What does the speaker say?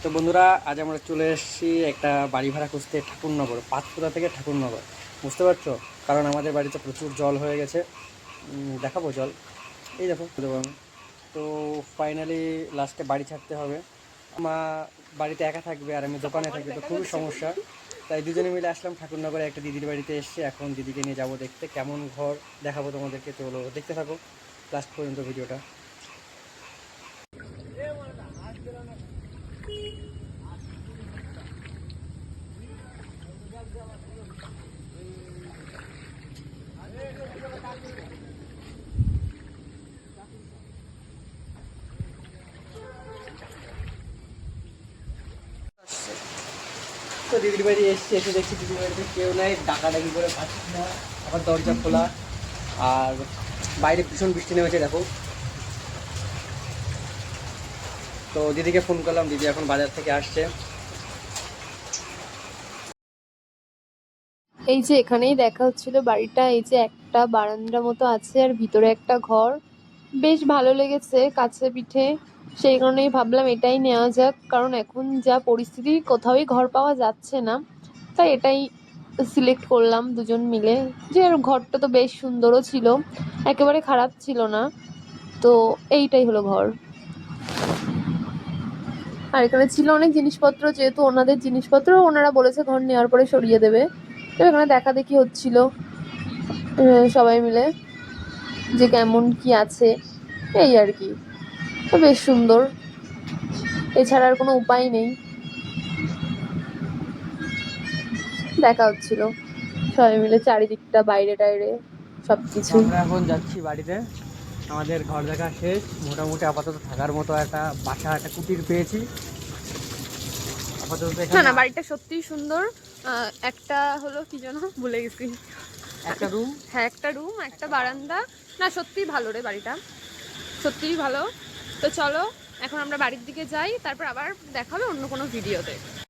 তো বন্ধুরা, আজ আমরা চলে এসেছি একটা বাড়ি ভাড়া খুঁজতে ঠাকুরনগর, পাঁচপুরা থেকে ঠাকুরনগর। বুঝতে পারছো? কারণ আমাদের বাড়িতে প্রচুর জল হয়ে গেছে। দেখাবো জল, এই দেখো দেবো আমি। তো ফাইনালি লাস্টে বাড়ি ছাড়তে হবে। মা বাড়িতে একা থাকবে আর আমি দোকানে থাকবে, তো খুবই সমস্যা। তাই দুজনে মিলে আসলাম ঠাকুরনগরে, একটা দিদির বাড়িতে এসেছি। এখন দিদিকে নিয়ে যাবো দেখতে কেমন ঘর, দেখাবো তোমাদেরকে। চলো দেখতে থাকো লাস্ট পর্যন্ত ভিডিওটা। তো দিদির বাড়ি এসছি, এসে দেখছি দিদির বাড়িতে কেউ নাই, ডাকাডাকি করে পাচ্ছি না। আবার দরজা খোলা, আর বাইরে ভীষণ বৃষ্টি নেমেছে দেখো। তো দিদিকে ফোন করলাম, দিদি এখন বাজার থেকে আসছে। এই যে এখানেই দেখা হচ্ছিল বাড়িটা। এই যে একটা বারান্দা মতো আছে আর ভিতরে একটা ঘর, বেশ ভালো লেগেছে কাছে পিঠে। সেই কারণেই ভাবলাম এটাই নেওয়া যাক, কারণ এখন যা পরিস্থিতি কোথাওই ঘর পাওয়া যাচ্ছে না, তাই এটাই সিলেক্ট করলাম দুজন মিলে। যে আর ঘরটা তো বেশ সুন্দরও ছিল, একেবারে খারাপ ছিল না। তো এইটাই হলো ঘর। আর এখানে ছিল অনেক জিনিসপত্র, যেহেতু ওনাদের জিনিসপত্র, ওনারা বলেছে ঘর নেওয়ার পরে সরিয়ে দেবে। তো এখানে দেখা দেখি হচ্ছিল সবাই মিলে যে কেমন কি আছে, এই আর কি। তো বেশ সুন্দর, এছাড়া আর কোনো উপায় নেই। দেখা হচ্ছিল সবাই মিলে চারিদিকটা, বাইরে টাইরে তো সবকিছু। আমরা এখন যাচ্ছি বাড়িতে। আমাদের ঘর দেখা শেষ, মোটামুটি আপাতত থাকার মতো একটা বাসা, একটা কুটির পেয়েছি আপাতত না এখানে। না, বাড়িটা সত্যিই সুন্দর। একটা হলো কি যেন ভুলে গেছি। একটা রুম, হ্যাঁ, একটা রুম, একটা বারান্দা। না সত্যিই ভালো রে বাড়িটা, সত্যিই ভালো। তো চলো এখন আমরা বাড়ির দিকে যাই, তারপর আবার দেখা হবে অন্য কোনো ভিডিওতে।